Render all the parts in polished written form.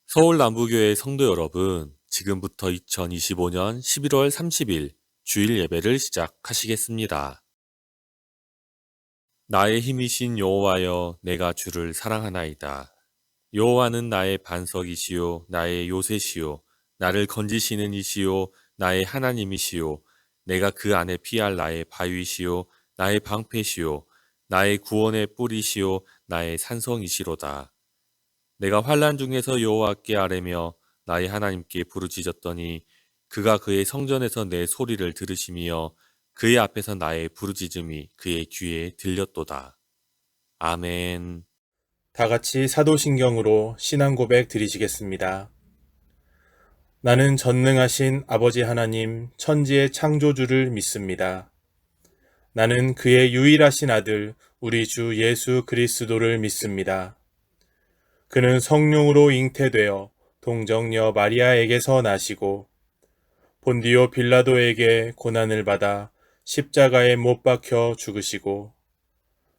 서울 남부교회 성도 여러분, 지금부터 2025년 11월 30일 주일 예배를 시작하시겠습니다. 나의 힘이신 여호와여, 내가 주를 사랑하나이다. 여호와는 나의 반석이시요 나의 요새시요 나를 건지시는 이시요 나의 하나님이시요 내가 그 안에 피할 나의 바위시요 나의 방패시요 나의 구원의 뿌리시요 나의 산성이시로다. 내가 환난 중에서 여호와께 아뢰며 나의 하나님께 부르짖었더니 그가 그의 성전에서 내 소리를 들으시며 그의 앞에서 나의 부르짖음이 그의 귀에 들렸도다. 아멘. 다 같이 사도신경으로 신앙 고백 드리시겠습니다. 나는 전능하신 아버지 하나님 천지의 창조주를 믿습니다. 나는 그의 유일하신 아들 우리 주 예수 그리스도를 믿습니다. 그는 성령으로 잉태되어 동정녀 마리아에게서 나시고 본디오 빌라도에게 고난을 받아 십자가에 못 박혀 죽으시고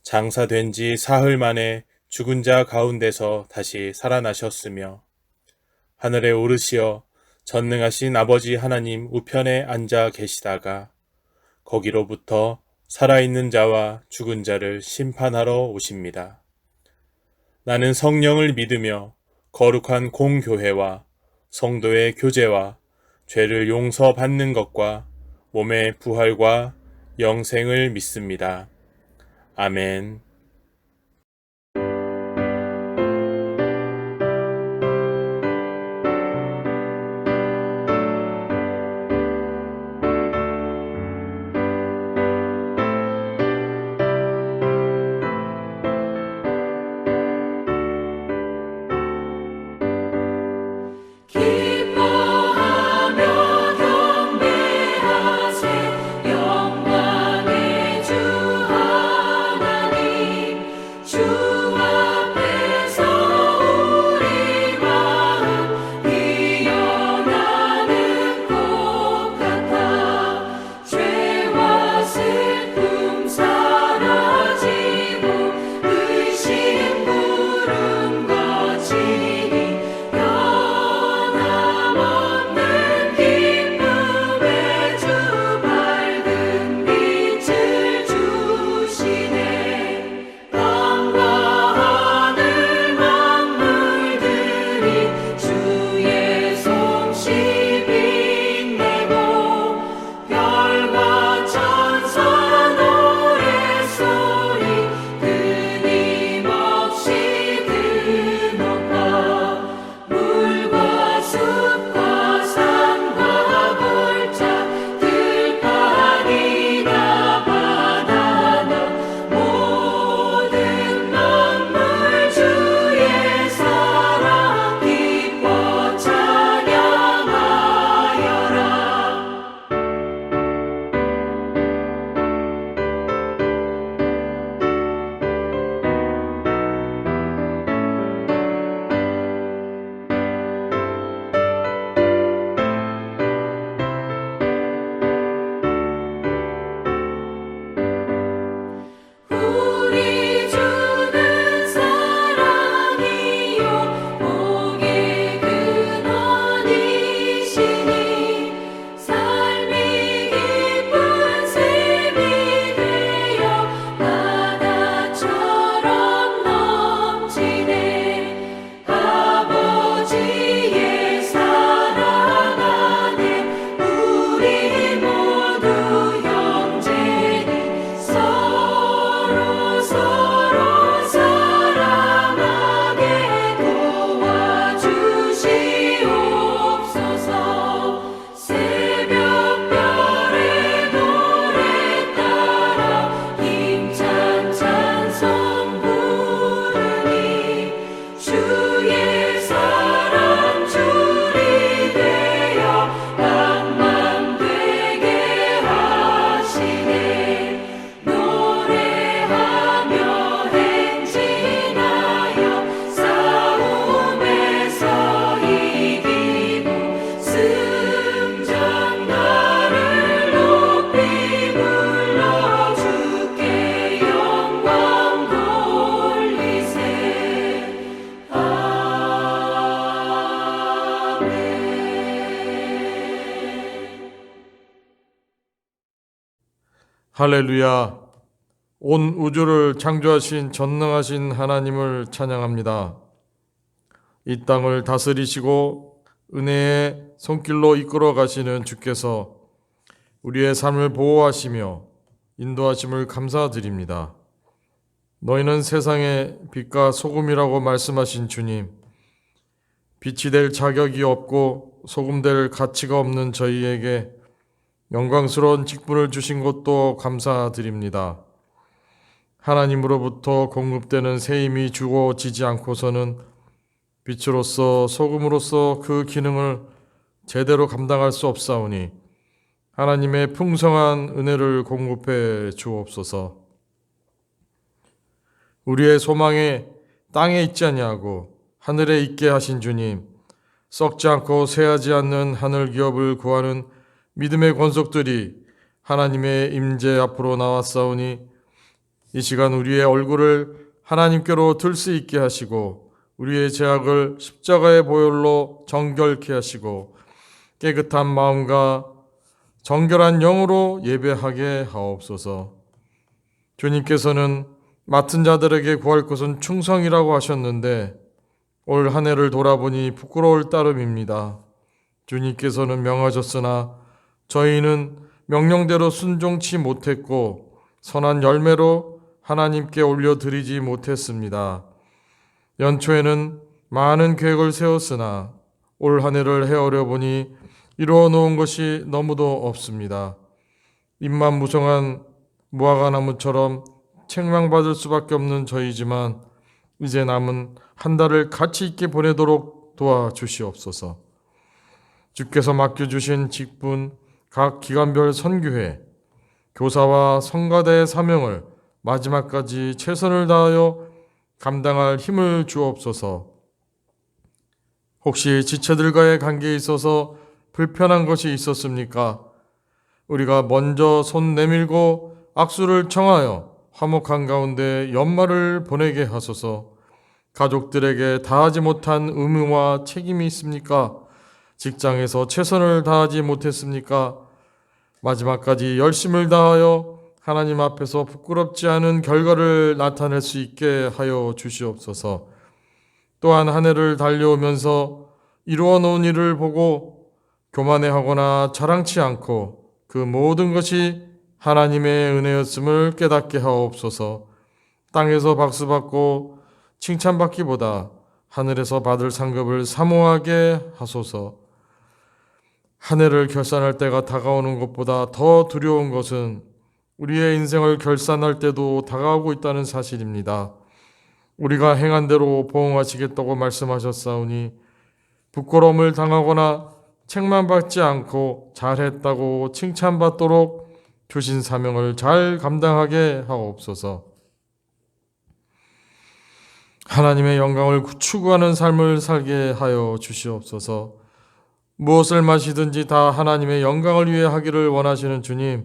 장사된 지 사흘 만에 죽은 자 가운데서 다시 살아나셨으며 하늘에 오르시어 전능하신 아버지 하나님 우편에 앉아 계시다가 거기로부터 살아있는 자와 죽은 자를 심판하러 오십니다. 나는 성령을 믿으며 거룩한 공교회와 성도의 교제와 죄를 용서받는 것과 몸의 부활과 영생을 믿습니다. 아멘. 기뻐하며 경배하세 영광의 주 하나님 할렐루야. 온 우주를 창조하신 전능하신 하나님을 찬양합니다. 이 땅을 다스리시고 은혜의 손길로 이끌어 가시는 주께서 우리의 삶을 보호하시며 인도하심을 감사드립니다. 너희는 세상의 빛과 소금이라고 말씀하신 주님, 빛이 될 자격이 없고 소금 될 가치가 없는 저희에게 영광스러운 직분을 주신 것도 감사드립니다. 하나님으로부터 공급되는 새 힘이 주어지지 않고서는 빛으로서 소금으로서 그 기능을 제대로 감당할 수 없사오니 하나님의 풍성한 은혜를 공급해 주옵소서. 우리의 소망에 땅에 있지 아니하고 하늘에 있게 하신 주님, 썩지 않고 쇠하지 않는 하늘 기업을 구하는 믿음의 권속들이 하나님의 임재 앞으로 나왔사오니 이 시간 우리의 얼굴을 하나님께로 들 수 있게 하시고 우리의 죄악을 십자가의 보혈로 정결케 하시고 깨끗한 마음과 정결한 영으로 예배하게 하옵소서. 주님께서는 맡은 자들에게 구할 것은 충성이라고 하셨는데 올 한 해를 돌아보니 부끄러울 따름입니다. 주님께서는 명하셨으나 저희는 명령대로 순종치 못했고 선한 열매로 하나님께 올려드리지 못했습니다. 연초에는 많은 계획을 세웠으나 올 한 해를 헤아려 보니 이루어 놓은 것이 너무도 없습니다. 입만 무성한 무화과나무처럼 책망받을 수밖에 없는 저희지만 이제 남은 한 달을 가치 있게 보내도록 도와주시옵소서. 주께서 맡겨주신 직분, 각 기간별 선교회, 교사와 성가대의 사명을 마지막까지 최선을 다하여 감당할 힘을 주옵소서. 혹시 지체들과의 관계에 있어서 불편한 것이 있었습니까? 우리가 먼저 손 내밀고 악수를 청하여 화목한 가운데 연말을 보내게 하소서. 가족들에게 다하지 못한 의무와 책임이 있습니까? 직장에서 최선을 다하지 못했습니까? 마지막까지 열심을 다하여 하나님 앞에서 부끄럽지 않은 결과를 나타낼 수 있게 하여 주시옵소서. 또한 한 해를 달려오면서 이루어 놓은 일을 보고 교만해하거나 자랑치 않고 그 모든 것이 하나님의 은혜였음을 깨닫게 하옵소서. 땅에서 박수받고 칭찬받기보다 하늘에서 받을 상급을 사모하게 하소서. 한 해를 결산할 때가 다가오는 것보다 더 두려운 것은 우리의 인생을 결산할 때도 다가오고 있다는 사실입니다. 우리가 행한 대로 보응하시겠다고 말씀하셨사오니 부끄러움을 당하거나 책망받지 않고 잘했다고 칭찬받도록 주신 사명을 잘 감당하게 하옵소서. 하나님의 영광을 추구하는 삶을 살게 하여 주시옵소서. 무엇을 마시든지 다 하나님의 영광을 위해 하기를 원하시는 주님,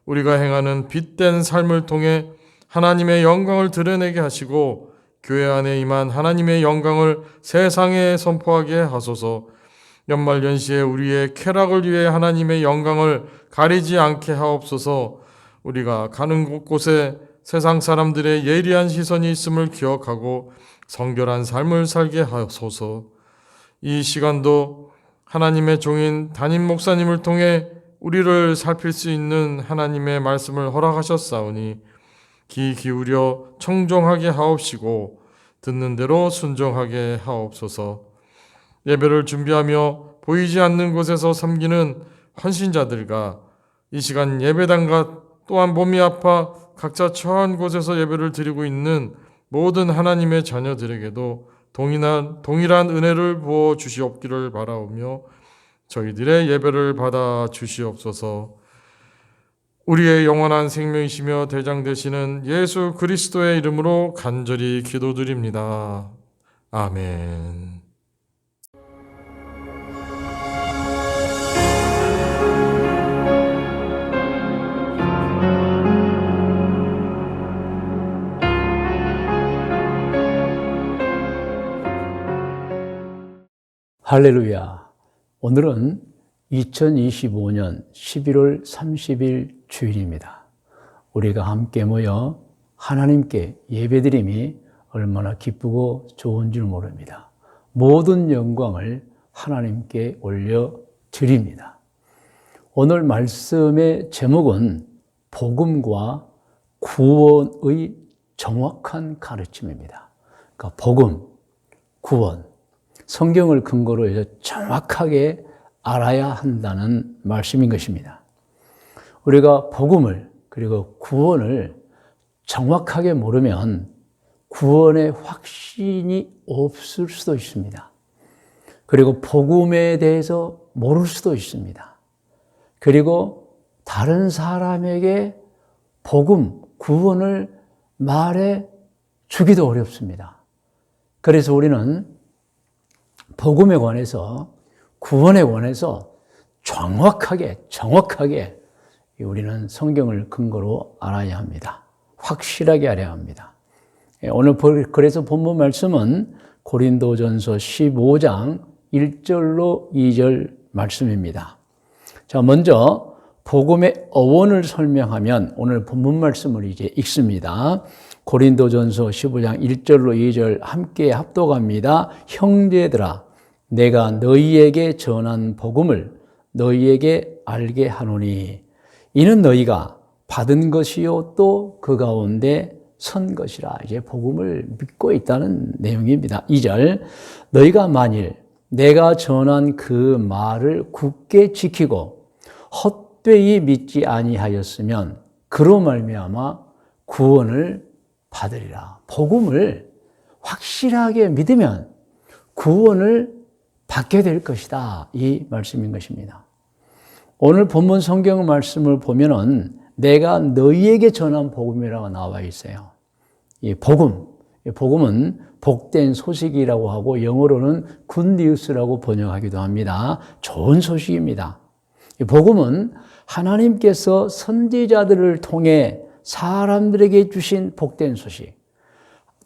우리가 행하는 빛된 삶을 통해 하나님의 영광을 드러내게 하시고 교회 안에 임한 하나님의 영광을 세상에 선포하게 하소서. 연말연시에 우리의 쾌락을 위해 하나님의 영광을 가리지 않게 하옵소서. 우리가 가는 곳곳에 세상 사람들의 예리한 시선이 있음을 기억하고 성결한 삶을 살게 하소서. 이 시간도 하나님의 종인 담임 목사님을 통해 우리를 살필 수 있는 하나님의 말씀을 허락하셨사오니 귀 기울여 청종하게 하옵시고 듣는 대로 순종하게 하옵소서. 예배를 준비하며 보이지 않는 곳에서 섬기는 헌신자들과 이 시간 예배당과 또한 몸이 아파 각자 처한 곳에서 예배를 드리고 있는 모든 하나님의 자녀들에게도 동일한 은혜를 부어 주시옵기를 바라오며 저희들의 예배를 받아 주시옵소서. 우리의 영원한 생명이시며 대장 되시는 예수 그리스도의 이름으로 간절히 기도드립니다. 아멘. 할렐루야. 오늘은 2025년 11월 30일 주일입니다. 우리가 함께 모여 하나님께 예배드림이 얼마나 기쁘고 좋은 줄 모릅니다. 모든 영광을 하나님께 올려드립니다. 오늘 말씀의 제목은 복음과 구원의 정확한 가르침입니다. 그러니까 복음, 구원, 성경을 근거로 해서 정확하게 알아야 한다는 말씀인 것입니다. 우리가 복음을 그리고 구원을 정확하게 모르면 구원의 확신이 없을 수도 있습니다. 그리고 복음에 대해서 모를 수도 있습니다. 그리고 다른 사람에게 복음, 구원을 말해 주기도 어렵습니다. 그래서 우리는 복음에 관해서, 구원에 관해서 정확하게 우리는 성경을 근거로 알아야 합니다. 확실하게 알아야 합니다. 오늘 그래서 본문 말씀은 고린도전서 15장 1절로 2절 말씀입니다. 자, 먼저 복음의 어원을 설명하면 오늘 본문 말씀을 이제 읽습니다. 고린도전서 15장 1절로 2절 함께 합독합니다. 형제들아, 내가 너희에게 전한 복음을 너희에게 알게 하노니 이는 너희가 받은 것이요 또 그 가운데 선 것이라. 이제 복음을 믿고 있다는 내용입니다. 2절, 너희가 만일 내가 전한 그 말을 굳게 지키고 헛되이 믿지 아니하였으면 그로 말미암아 구원을 받으리라. 복음을 확실하게 믿으면 구원을 받게 될 것이다. 이 말씀인 것입니다. 오늘 본문 성경 말씀을 보면은 내가 너희에게 전한 복음이라고 나와 있어요. 이 복음은 복된 소식이라고 하고 영어로는 굿뉴스라고 번역하기도 합니다. 좋은 소식입니다. 이 복음은 하나님께서 선지자들을 통해 사람들에게 주신 복된 소식,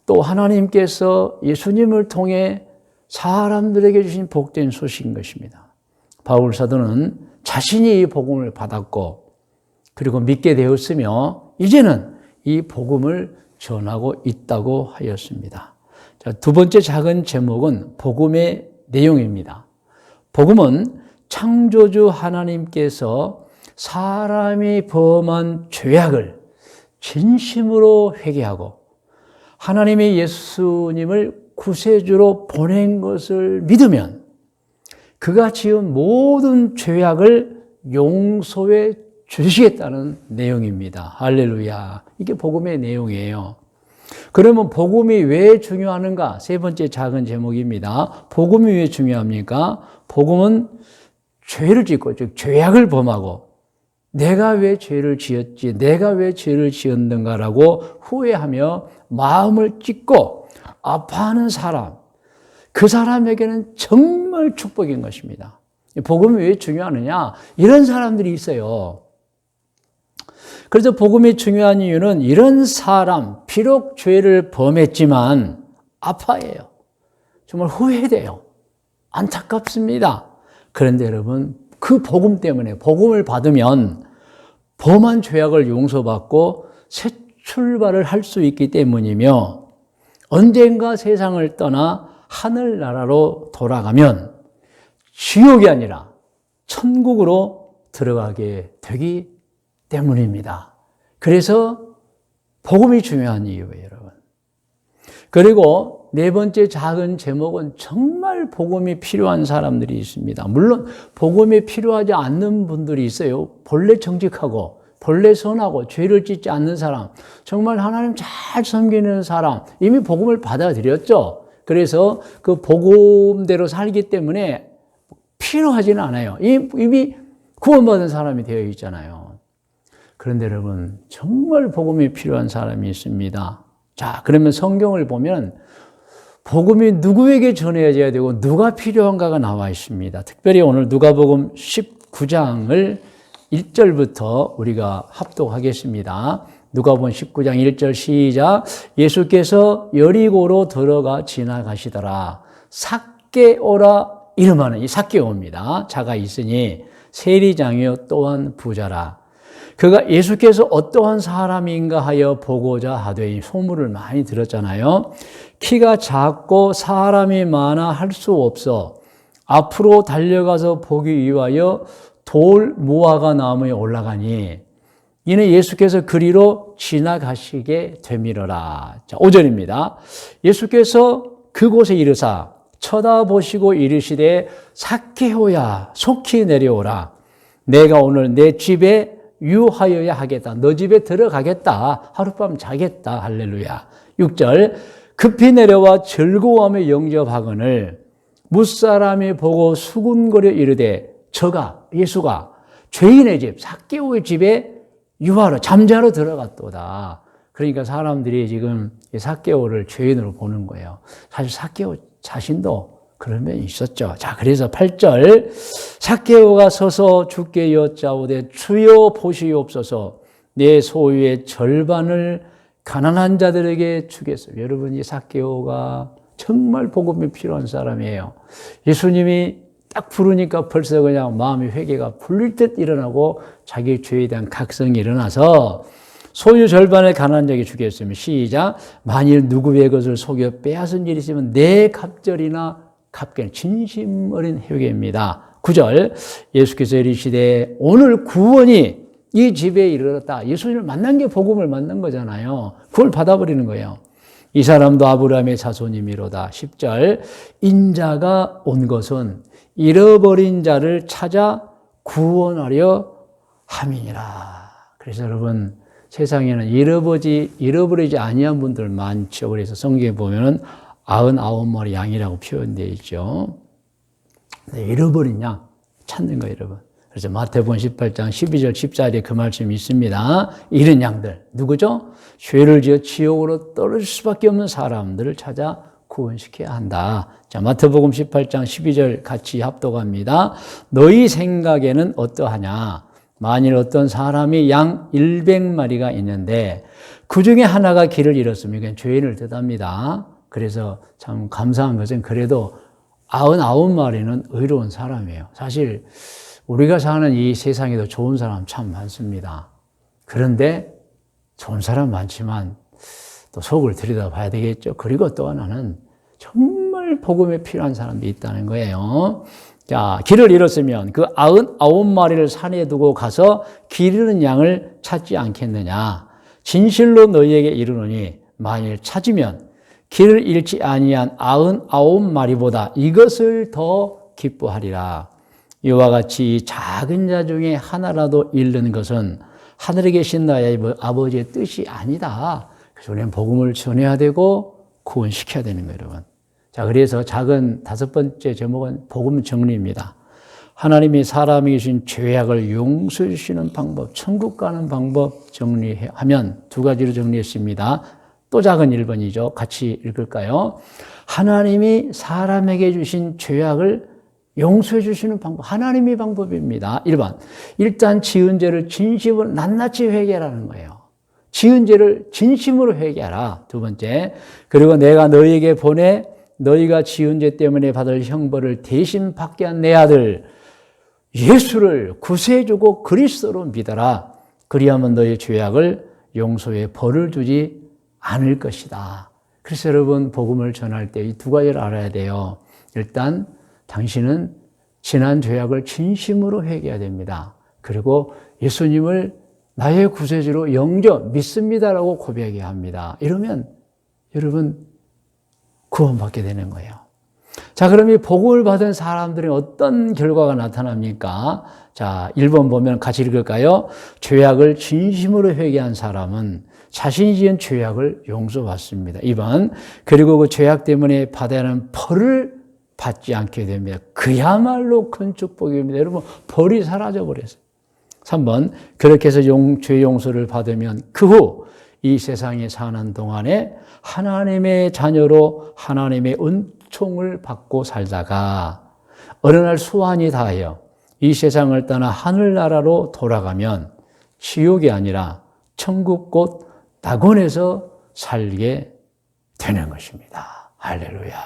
또 하나님께서 예수님을 통해 사람들에게 주신 복된 소식인 것입니다. 바울 사도는 자신이 이 복음을 받았고 그리고 믿게 되었으며 이제는 이 복음을 전하고 있다고 하였습니다. 자, 두 번째 작은 제목은 복음의 내용입니다. 복음은 창조주 하나님께서 사람이 범한 죄악을 진심으로 회개하고 하나님의 예수님을 구세주로 보낸 것을 믿으면 그가 지은 모든 죄악을 용서해 주시겠다는 내용입니다. 할렐루야. 이게 복음의 내용이에요. 그러면 복음이 왜 중요하는가? 세 번째 작은 제목입니다. 복음이 왜 중요합니까? 복음은 죄를 짓고, 즉 죄악을 범하고 내가 왜 죄를 지었지? 내가 왜 죄를 지었는가라고 후회하며 마음을 찢고 아파하는 사람, 그 사람에게는 정말 축복인 것입니다. 복음이 왜 중요하느냐? 이런 사람들이 있어요. 그래서 복음이 중요한 이유는 이런 사람, 비록 죄를 범했지만 아파해요. 정말 후회돼요. 안타깝습니다. 그런데 여러분, 그 복음 때문에 복음을 받으면 범한 죄악을 용서받고 새 출발을 할 수 있기 때문이며 언젠가 세상을 떠나 하늘나라로 돌아가면 지옥이 아니라 천국으로 들어가게 되기 때문입니다. 그래서 복음이 중요한 이유예요, 여러분. 그리고 네 번째 작은 제목은 정말 복음이 필요한 사람들이 있습니다. 물론 복음이 필요하지 않는 분들이 있어요. 본래 정직하고 본래 선하고 죄를 짓지 않는 사람, 정말 하나님 잘 섬기는 사람, 이미 복음을 받아들였죠. 그래서 그 복음대로 살기 때문에 필요하지는 않아요. 이미 구원받은 사람이 되어 있잖아요. 그런데 여러분, 정말 복음이 필요한 사람이 있습니다. 자, 그러면 성경을 보면 복음이 누구에게 전해져야 되고 누가 필요한가가 나와 있습니다. 특별히 오늘 누가복음 19장을 1절부터 우리가 합독하겠습니다. 누가복음 19장 1절 시작. 예수께서 여리고로 들어가 지나가시더라. 삭개오라 이름하는 이 삭개오입니다. 자가 있으니 세리장이요 또한 부자라. 그가 예수께서 어떠한 사람인가 하여 보고자 하되 소문을 많이 들었잖아요. 키가 작고 사람이 많아 할 수 없어 앞으로 달려가서 보기 위하여 돌 무화과 나무에 올라가니 이는 예수께서 그리로 지나가시게 되밀어라. 자, 5절입니다. 예수께서 그곳에 이르사 쳐다보시고 이르시되 삭개오야 속히 내려오라. 내가 오늘 내 집에 유하여야 하겠다. 너 집에 들어가겠다. 하룻밤 자겠다. 할렐루야. 6절 급히 내려와 즐거워하며 영접하거늘 무사람이 보고 수군거려 이르되 저가 예수가 죄인의 집 삭개오의 집에 유하러 잠자러 들어갔도다. 그러니까 사람들이 지금 이 삭개오를 죄인으로 보는 거예요. 사실 삭개오 자신도 그런 면이 있었죠. 자, 그래서 8절 삭개오가 서서 주께 여짜오되 주여 보시옵소서 내 소유의 절반을 가난한 자들에게 주겠습니다. 여러분 이 삭개오가 정말 복음이 필요한 사람이에요. 예수님이 딱 부르니까 벌써 그냥 마음의 회개가 풀릴 듯 일어나고 자기 죄에 대한 각성이 일어나서 소유 절반을 가난한 자에게 주겠으면 시작. 만일 누구의 것을 속여 빼앗은 일이 있으면 내 갑절이나 갚게 진심 어린 회개입니다. 9절 예수께서 이르시되 오늘 구원이 이 집에 이르렀다. 예수님을 만난 게 복음을 만난 거잖아요. 그걸 받아버리는 거예요. 이 사람도 아브라함의 자손이미로다. 10절 인자가 온 것은 잃어버린 자를 찾아 구원하려 함이니라. 그래서 여러분 세상에는 잃어버리지 아니한 분들 많죠. 그래서 성경에 보면은 99마리 양이라고 표현되어 있죠. 잃어버린 양 찾는 거예요, 여러분. 그래서 마태복음 18장 12절 14절에 그 말씀이 있습니다. 잃은 양들 누구죠? 죄를 지어 지옥으로 떨어질 수밖에 없는 사람들을 찾아 구원시켜야 한다. 자, 마태복음 18장 12절 같이 합독합니다. 너희 생각에는 어떠하냐? 만일 어떤 사람이 양 100마리가 있는데 그 중에 하나가 길을 잃었으면 그냥 죄인을 뜻합니다. 그래서 참 감사한 것은 그래도 99마리는 의로운 사람이에요. 사실 우리가 사는 이 세상에도 좋은 사람 참 많습니다. 그런데 좋은 사람 많지만 또 속을 들여다봐야 되겠죠. 그리고 또 하나는 정말 복음에 필요한 사람도 있다는 거예요. 자, 길을 잃었으면 그 99마리를 산에 두고 가서 길 잃은 양을 찾지 않겠느냐. 진실로 너희에게 이르노니 만일 찾으면 길을 잃지 아니한 99마리보다 이것을 더 기뻐하리라. 이와 같이 작은 자 중에 하나라도 잃는 것은 하늘에 계신 나의 아버지의 뜻이 아니다. 그래서 우리는 복음을 전해야 되고 구원시켜야 되는 거예요, 여러분. 자, 그래서 작은 5번째 제목은 복음 정리입니다. 하나님이 사람에게 주신 죄악을 용서해 주시는 방법, 천국 가는 방법 정리하면 2가지로 정리했습니다. 또 작은 1번이죠. 같이 읽을까요? 하나님이 사람에게 주신 죄악을 용서해 주시는 방법, 하나님의 방법입니다. 1번, 일단 지은 죄를 진심으로 낱낱이 회개하라는 거예요. 지은 죄를 진심으로 회개하라. 2번째, 그리고 내가 너희에게 보내 너희가 지은 죄 때문에 받을 형벌을 대신 받게 한 내 아들 예수를 구세주고 그리스도로 믿어라. 그리하면 너희 죄악을 용서해 벌을 주지 않을 것이다. 그래서 여러분 복음을 전할 때 이 2가지를 알아야 돼요. 일단 당신은 지난 죄악을 진심으로 회개해야 됩니다. 그리고 예수님을 나의 구세주로 믿습니다라고 고백해야 합니다. 이러면 여러분 구원받게 되는 거예요. 자, 그럼 이 복음을 받은 사람들의 어떤 결과가 나타납니까? 자, 1번 보면 같이 읽을까요? 죄악을 진심으로 회개한 사람은 자신이 지은 죄악을 용서받습니다. 2번, 그리고 그 죄악 때문에 받아야 하는 벌을 받지 않게 됩니다. 그야말로 큰 축복입니다. 여러분, 벌이 사라져 버렸어요. 3번, 그렇게 해서 죄 용서를 받으면 그 후 이 세상에 사는 동안에 하나님의 자녀로 하나님의 은총을 받고 살다가 어느 날 소환이 다하여 이 세상을 떠나 하늘나라로 돌아가면 지옥이 아니라 천국 곧 낙원에서 살게 되는 것입니다. 할렐루야.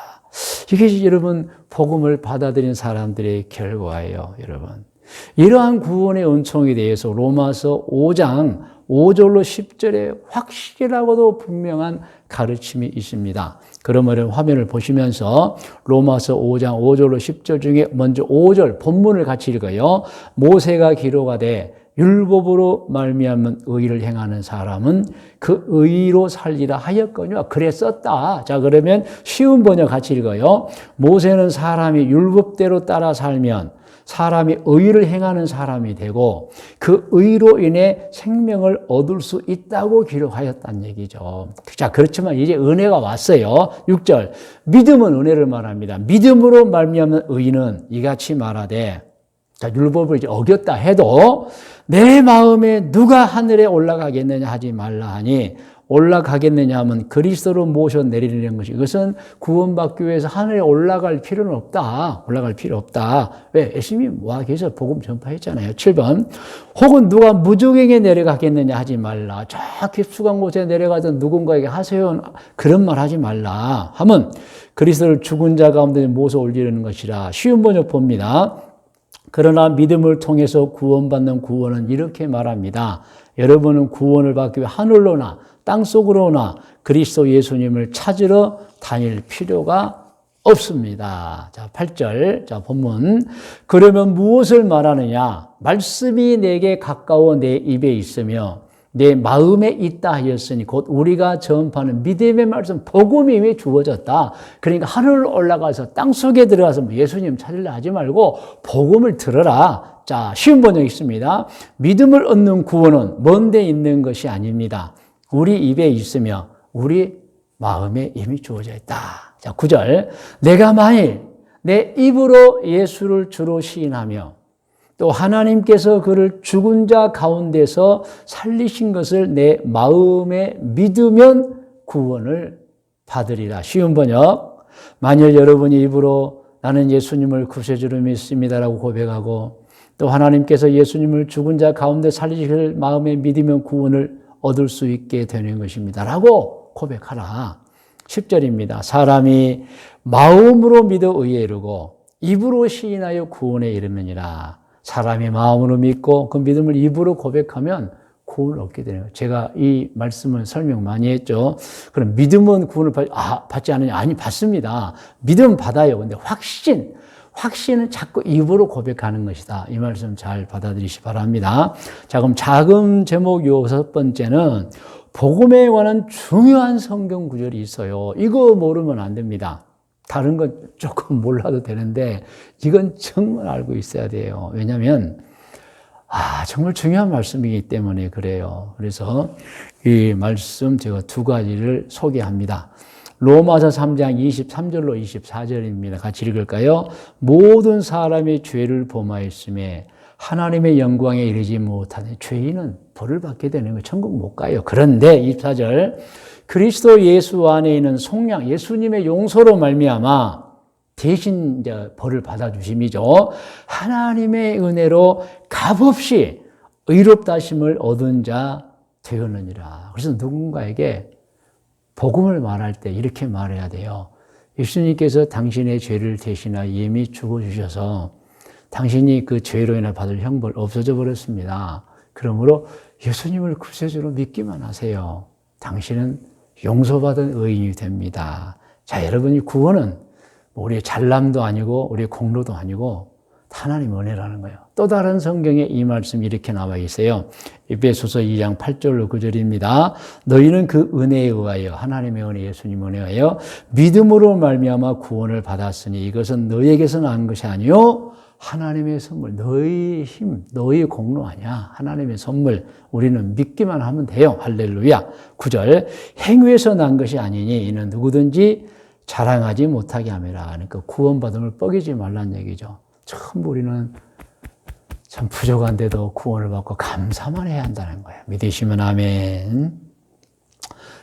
이게 여러분 복음을 받아들인 사람들의 결과예요, 여러분. 이러한 구원의 은총에 대해서 로마서 5장 5절로 10절에 확실하고도 분명한 가르침이 있습니다. 그러면 화면을 보시면서 로마서 5장 5절로 10절 중에 먼저 5절 본문을 같이 읽어요. 모세가 기록하되 율법으로 말미암은 의를 행하는 사람은 그 의로 살리라 하였거니와 그래 썼다. 자, 그러면 쉬운 번역 같이 읽어요. 모세는 사람이 율법대로 따라 살면 사람이 의를 행하는 사람이 되고 그 의로 인해 생명을 얻을 수 있다고 기록하였다는 얘기죠. 자, 그렇지만 이제 은혜가 왔어요. 6절. 믿음은 은혜를 말합니다. 믿음으로 말미암는 의는 이같이 말하되, 자, 율법을 이제 어겼다 해도 내 마음에 누가 하늘에 올라가겠느냐 하지 말라 하니, 올라가겠느냐 하면 그리스도로 모셔 내리는 것이, 이것은 구원받기 위해서 하늘에 올라갈 필요는 없다. 올라갈 필요 없다. 왜? 열심히 와 계셔 복음 전파했잖아요. 7번. 혹은 누가 무저갱에 내려가겠느냐 하지 말라. 저 깊숙한 곳에 내려가던 누군가에게 하세요. 그런 말 하지 말라. 하면 그리스도를 죽은 자 가운데 모셔 올리는 것이라. 쉬운 번역 봅니다. 그러나 믿음을 통해서 구원받는 구원은 이렇게 말합니다. 여러분은 구원을 받기 위해 하늘로나 땅속으로나 그리스도 예수님을 찾으러 다닐 필요가 없습니다. 자, 8절. 자, 본문. 그러면 무엇을 말하느냐? 말씀이 내게 가까워 내 입에 있으며 내 마음에 있다 하였으니 곧 우리가 전파하는 믿음의 말씀, 복음이 이미 주어졌다. 그러니까 하늘 올라가서 땅속에 들어가서 예수님 찾으려 하지 말고 복음을 들어라. 자, 쉬운 번역 있습니다. 믿음을 얻는 구원은 먼 데 있는 것이 아닙니다. 우리 입에 있으며 우리 마음에 이미 주어져 있다. 자, 9절. 내가 만일 내 입으로 예수를 주로 시인하며 또 하나님께서 그를 죽은 자 가운데서 살리신 것을 내 마음에 믿으면 구원을 받으리라. 쉬운 번역. 만일 여러분이 입으로 나는 예수님을 구세주로 믿습니다라고 고백하고 또 하나님께서 예수님을 죽은 자 가운데 살리실 마음에 믿으면 구원을 얻을 수 있게 되는 것입니다. 라고 고백하라. 10절입니다. 사람이 마음으로 믿어 의에 이르고 입으로 시인하여 구원에 이르느니라. 사람이 마음으로 믿고 그 믿음을 입으로 고백하면 구원을 얻게 되는 거예요. 제가 이 말씀을 설명 많이 했죠. 그럼 믿음은 구원을 받지 않느냐? 아니, 받습니다. 믿음은 받아요. 근데 확신은 자꾸 입으로 고백하는 것이다. 이 말씀 잘 받아들이시 바랍니다. 자, 그럼 작은 제목 6번째는 복음에 관한 중요한 성경 구절이 있어요. 이거 모르면 안 됩니다. 다른 건 조금 몰라도 되는데 이건 정말 알고 있어야 돼요. 왜냐하면 정말 중요한 말씀이기 때문에 그래요. 그래서 이 말씀 제가 두 가지를 소개합니다. 로마서 3장 23절로 24절입니다. 같이 읽을까요? 모든 사람이 죄를 범하였음에 하나님의 영광에 이르지 못하는 죄인은 벌을 받게 되는 거예요. 천국 못 가요. 그런데 24절. 그리스도 예수 안에 있는 속량, 예수님의 용서로 말미암아 대신 이제 벌을 받아주심이죠. 하나님의 은혜로 값없이 의롭다 하심을 얻은 자 되었느니라. 그래서 누군가에게 복음을 말할 때 이렇게 말해야 돼요. 예수님께서 당신의 죄를 대신하여 이미 죽어주셔서 당신이 그 죄로 인해 받을 형벌 없어져 버렸습니다. 그러므로 예수님을 구세주로 믿기만 하세요. 당신은 용서받은 의인이 됩니다. 자, 여러분, 이 구원은 우리의 잘남도 아니고 우리의 공로도 아니고 하나님의 은혜라는 거예요. 또 다른 성경에 이 말씀이 이렇게 나와 있어요. 에베소서 2장 8절로 9절입니다. 너희는 그 은혜에 의하여 하나님의 은혜, 예수님 은혜에 의하여 믿음으로 말미암아 구원을 받았으니 이것은 너희에게서 난 것이 아니요 하나님의 선물, 너희 힘, 너희 공로 아니야. 하나님의 선물. 우리는 믿기만 하면 돼요. 할렐루야. 9절. 행위에서 난 것이 아니니 이는 누구든지 자랑하지 못하게 함이라. 그러니까 구원받음을 뻐기지 말란 얘기죠. 참 우리는 참 부족한데도 구원을 받고 감사만 해야 한다는 거예요. 믿으시면 아멘.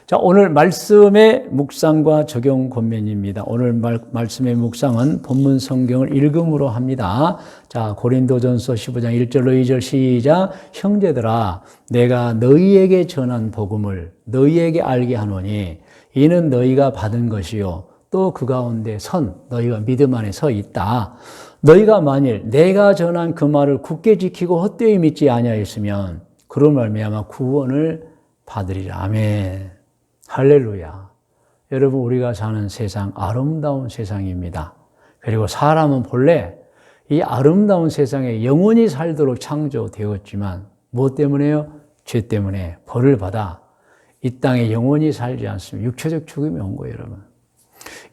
자, 오늘 말씀의 묵상과 적용 권면입니다. 오늘 말씀의 묵상은 본문 성경을 읽음으로 합니다. 자, 고린도전서 15장 1절로 2절 시작. 형제들아, 내가 너희에게 전한 복음을 너희에게 알게 하노니 이는 너희가 받은 것이요 또 그 가운데 너희가 믿음 안에 서 있다. 너희가 만일 내가 전한 그 말을 굳게 지키고 헛되이 믿지 아니하였으면 그로 말미암아 구원을 받으리라. 아멘. 할렐루야. 여러분, 우리가 사는 세상 아름다운 세상입니다. 그리고 사람은 본래 이 아름다운 세상에 영원히 살도록 창조되었지만 무엇 때문에요? 죄 때문에 벌을 받아 이 땅에 영원히 살지 않으면 육체적 죽음이 온 거예요, 여러분.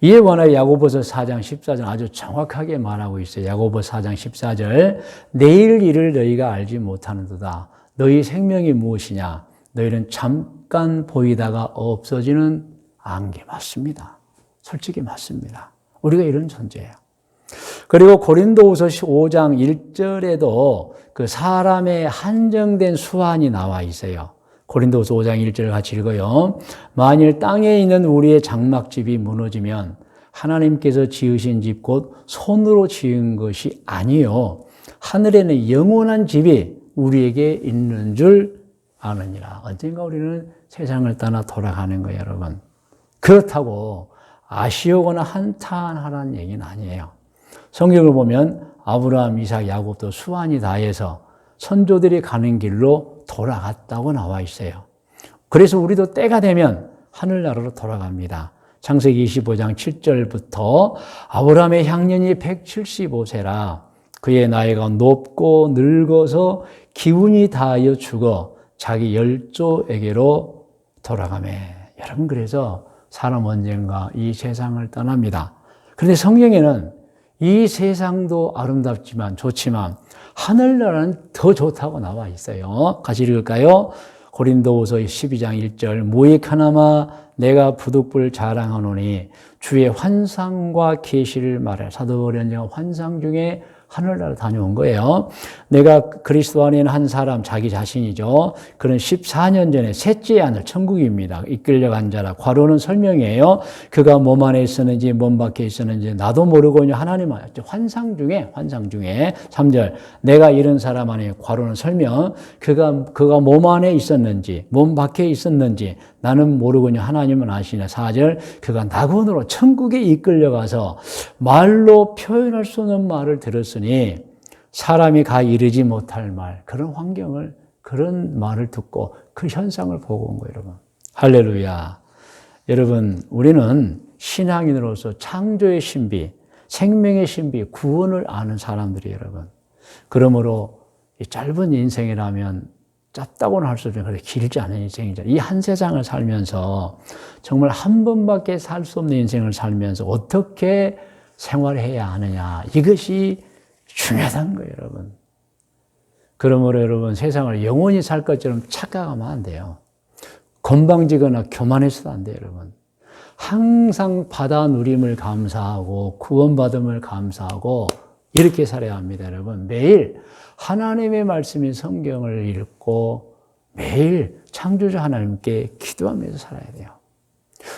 이에 관하여 야고보서 4장 14절 아주 정확하게 말하고 있어요. 야고보 4장 14절 내일 일을 너희가 알지 못하는도다. 너희 생명이 무엇이냐? 너희는 잠깐 보이다가 없어지는 안개. 맞습니다. 솔직히 맞습니다. 우리가 이런 존재예요. 그리고 고린도후서 5장 1절에도 그 사람의 한정된 수완이 나와 있어요. 고린도후서 5장 1절을 같이 읽어요. 만일 땅에 있는 우리의 장막집이 무너지면 하나님께서 지으신 집 곧 손으로 지은 것이 아니요 하늘에는 영원한 집이 우리에게 있는 줄 아느니라. 언젠가 우리는 세상을 떠나 돌아가는 거예요, 여러분. 그렇다고 아쉬우거나 한탄하라는 얘기는 아니에요. 성경을 보면 아브라함, 이삭, 야곱도 수완이 다해서 선조들이 가는 길로 돌아갔다고 나와 있어요. 그래서 우리도 때가 되면 하늘나라로 돌아갑니다. 창세기 25장 7절부터 아브라함의 향년이 175세라 그의 나이가 높고 늙어서 기운이 다하여 죽어 자기 열조에게로 돌아가매. 여러분, 그래서 사람 언젠가 이 세상을 떠납니다. 그런데 성경에는 이 세상도 아름답지만 좋지만 하늘나라는 더 좋다고 나와 있어요. 같이 읽을까요? 고린도후서 12장 1절 무익하나마 내가 부득불 자랑하노니 주의 환상과 계시를 말해. 사도 바울은 환상 중에 하늘나라 다녀온 거예요. 내가 그리스도 안에 있는 한 사람, 자기 자신이죠. 그는 14년 전에 셋째 아들, 천국입니다. 이끌려간 자라. 괄호는 설명이에요. 그가 몸 안에 있었는지 몸 밖에 있었는지 나도 모르거니와 하나님 알았죠. 환상 중에 3절 내가 이런 사람 안에, 괄호는 설명. 그가 몸 안에 있었는지 몸 밖에 있었는지 나는 모르거니와 하나님은 아시네. 4절 그가 낙원으로 천국에 이끌려가서 말로 표현할 수 없는 말을 들었으니 사람이 가 이르지 못할 말, 그런 환경을, 그런 말을 듣고 그 현상을 보고 온 거예요, 여러분. 할렐루야. 여러분, 우리는 신앙인으로서 창조의 신비, 생명의 신비, 구원을 아는 사람들이에요, 여러분. 그러므로 이 짧은 인생이라면 짧다고는 할 수 없지만 그렇게 길지 않은 인생이죠. 이 한 세상을 살면서 정말 한 번밖에 살 수 없는 인생을 살면서 어떻게 생활해야 하느냐, 이것이 중요하다는 거예요, 여러분. 그러므로 여러분, 세상을 영원히 살 것처럼 착각하면 안 돼요. 건방지거나 교만해서도 안 돼요, 여러분. 항상 받아 누림을 감사하고 구원받음을 감사하고 이렇게 살아야 합니다, 여러분. 매일 하나님의 말씀인 성경을 읽고 매일 창조주 하나님께 기도하면서 살아야 돼요.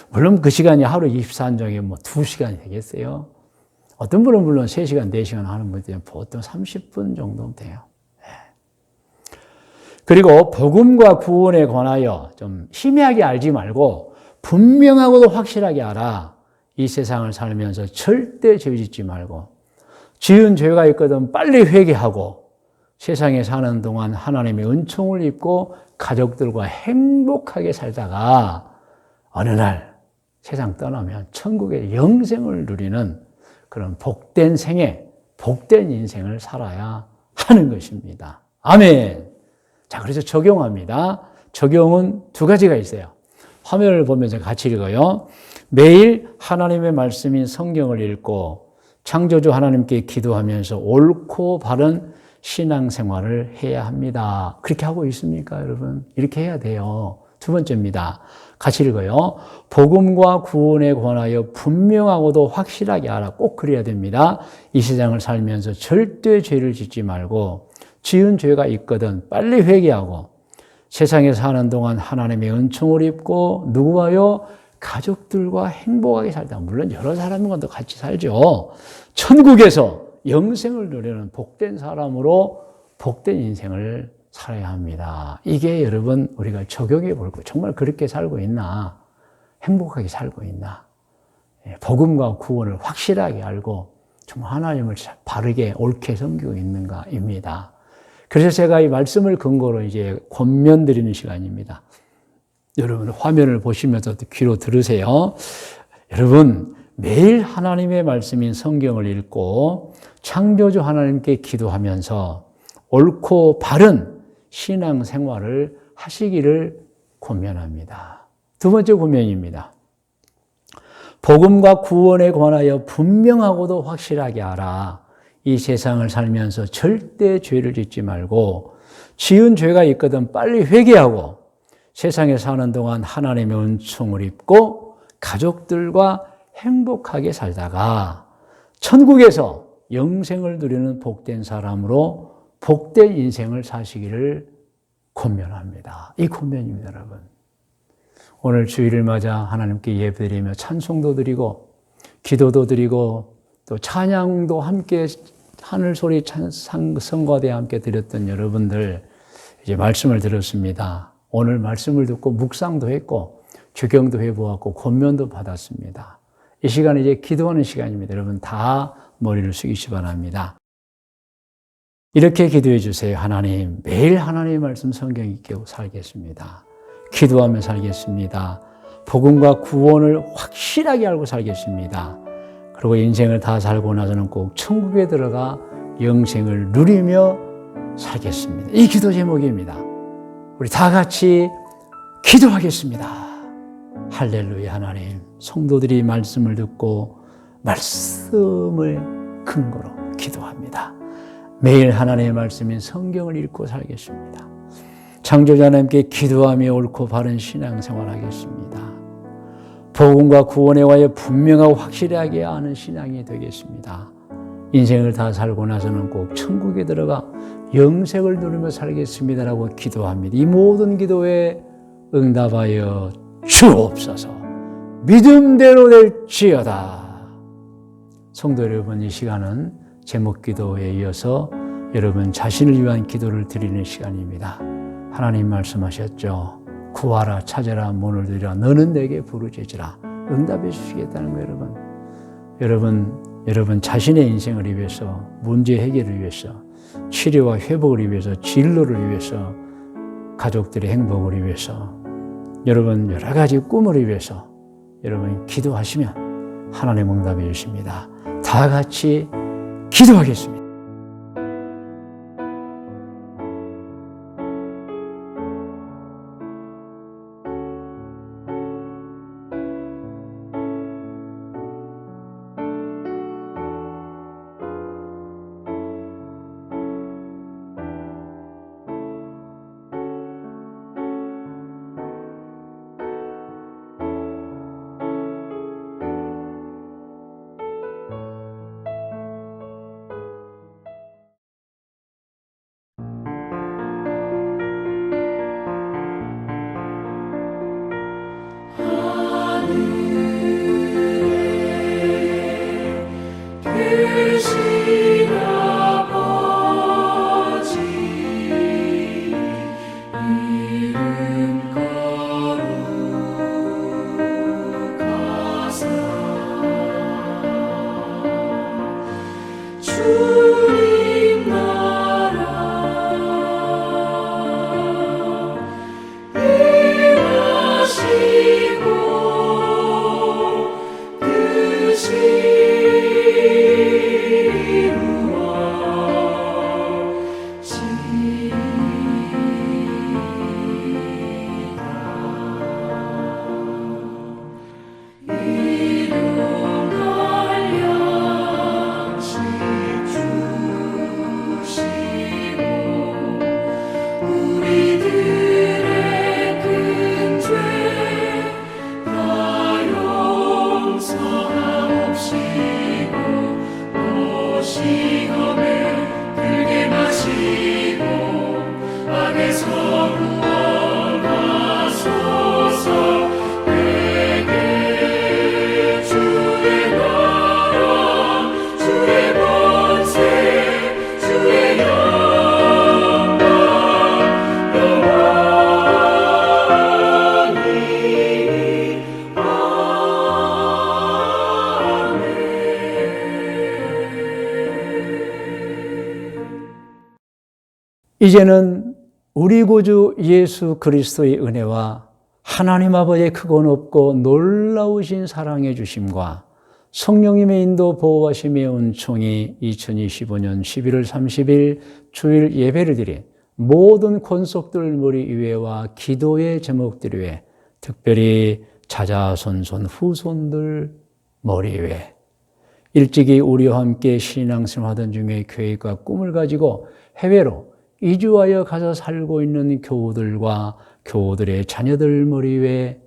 물론 그 시간이 하루 24시간에 2시간이 되겠어요? 어떤 분은 물론 3시간, 4시간 하는 분들은 보통 30분 정도면 돼요. 그리고 복음과 구원에 관하여 좀 희미하게 알지 말고 분명하고도 확실하게 알아. 이 세상을 살면서 절대 죄 짓지 말고 지은 죄가 있거든 빨리 회개하고 세상에 사는 동안 하나님의 은총을 입고 가족들과 행복하게 살다가 어느 날 세상 떠나면 천국의 영생을 누리는 그런 복된 생애, 복된 인생을 살아야 하는 것입니다. 아멘. 자, 그래서 적용합니다. 적용은 2가지가 있어요. 화면을 보면서 같이 읽어요. 매일 하나님의 말씀인 성경을 읽고 창조주 하나님께 기도하면서 옳고 바른 신앙생활을 해야 합니다. 그렇게 하고 있습니까, 여러분? 이렇게 해야 돼요. 2번째입니다. 같이 읽어요. 복음과 구원에 관하여 분명하고도 확실하게 알아. 꼭 그래야 됩니다. 이 세상을 살면서 절대 죄를 짓지 말고 지은 죄가 있거든 빨리 회개하고 세상에 사는 동안 하나님의 은총을 입고 누구와요? 가족들과 행복하게 살다. 물론 여러 사람과도 같이 살죠. 천국에서 영생을 누리는 복된 사람으로 복된 인생을 살아야 합니다. 이게 여러분 우리가 적용해 볼 거예요. 정말 그렇게 살고 있나? 행복하게 살고 있나? 복음과 구원을 확실하게 알고 정말 하나님을 바르게 옳게 섬기고 있는가입니다. 그래서 제가 이 말씀을 근거로 이제 권면 드리는 시간입니다. 여러분 화면을 보시면서 귀로 들으세요. 여러분 매일 하나님의 말씀인 성경을 읽고 창조주 하나님께 기도하면서 옳고 바른 신앙 생활을 하시기를 권면합니다. 두 번째 권면입니다. 복음과 구원에 관하여 분명하고도 확실하게 알아. 이 세상을 살면서 절대 죄를 짓지 말고 지은 죄가 있거든 빨리 회개하고 세상에 사는 동안 하나님의 은총을 입고 가족들과 행복하게 살다가 천국에서 영생을 누리는 복된 사람으로 복된 인생을 사시기를 권면합니다. 이 권면입니다, 여러분. 오늘 주일을 맞아 하나님께 예배드리며 찬송도 드리고 기도도 드리고 또 찬양도 함께 하늘소리 성가대 함께 드렸던 여러분들 이제 말씀을 들었습니다. 오늘 말씀을 듣고 묵상도 했고 주경도 해보았고 권면도 받았습니다. 이 시간은 이제 기도하는 시간입니다. 여러분 다 머리를 숙이시 바랍니다. 이렇게 기도해 주세요. 하나님, 매일 하나님의 말씀 성경 읽게 살겠습니다. 기도하며 살겠습니다. 복음과 구원을 확실하게 알고 살겠습니다. 그리고 인생을 다 살고 나서는 꼭 천국에 들어가 영생을 누리며 살겠습니다. 이 기도 제목입니다. 우리 다 같이 기도하겠습니다. 할렐루야. 하나님, 성도들이 말씀을 듣고 말씀을 근거로 기도합니다. 매일 하나님의 말씀인 성경을 읽고 살겠습니다. 창조자 하나님께 기도하며 옳고 바른 신앙생활 하겠습니다. 복음과 구원에 관하여 분명하고 확실하게 아는 신앙이 되겠습니다. 인생을 다 살고 나서는 꼭 천국에 들어가 영생을 누리며 살겠습니다라고 기도합니다. 이 모든 기도에 응답하여 주옵소서. 믿음대로 될지어다. 성도 여러분, 이 시간은 제목 기도에 이어서 여러분 자신을 위한 기도를 드리는 시간입니다. 하나님 말씀하셨죠. 구하라, 찾아라, 문을 두드리라, 너는 내게 부르짖으라. 응답해 주시겠다는 거. 여러분 자신의 인생을 위해서, 문제 해결을 위해서, 치료와 회복을 위해서, 진로를 위해서, 가족들의 행복을 위해서, 여러분 여러 가지 꿈을 위해서 여러분 기도하시면 하나님 응답해 주십니다. 다 같이 기도하겠습니다. 이제는 우리 구주 예수 그리스도의 은혜와 하나님 아버지의 크고 높고 놀라우신 사랑해 주심과 성령님의 인도 보호하심의 은총이 2025년 11월 30일 주일 예배를 드린 모든 권속들 머리 위에와 기도의 제목들 위에, 특별히 자자손손 후손들 머리 위에, 일찍이 우리와 함께 신앙생활하던 중에 계획과 꿈을 가지고 해외로 이주하여 가서 살고 있는 교우들과 교우들의 자녀들 머리 위에,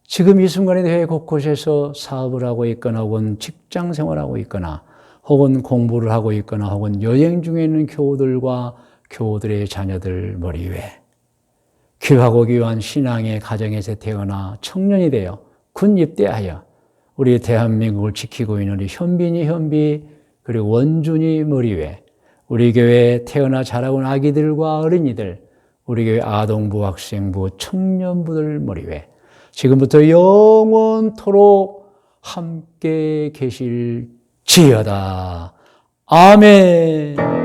지금 이 순간에 대해 곳곳에서 사업을 하고 있거나 혹은 직장 생활하고 있거나 혹은 공부를 하고 있거나 혹은 여행 중에 있는 교우들과 교우들의 자녀들 머리 위에, 귀하고 귀한 신앙의 가정에서 태어나 청년이 되어 군 입대하여 우리 대한민국을 지키고 있는 우리 현빈이 현비 그리고 원준이 머리 위에, 우리 교회에 태어나 자라온 아기들과 어린이들, 우리 교회 아동부, 학생부, 청년부들 머리 위에 지금부터 영원토록 함께 계실지어다. 아멘.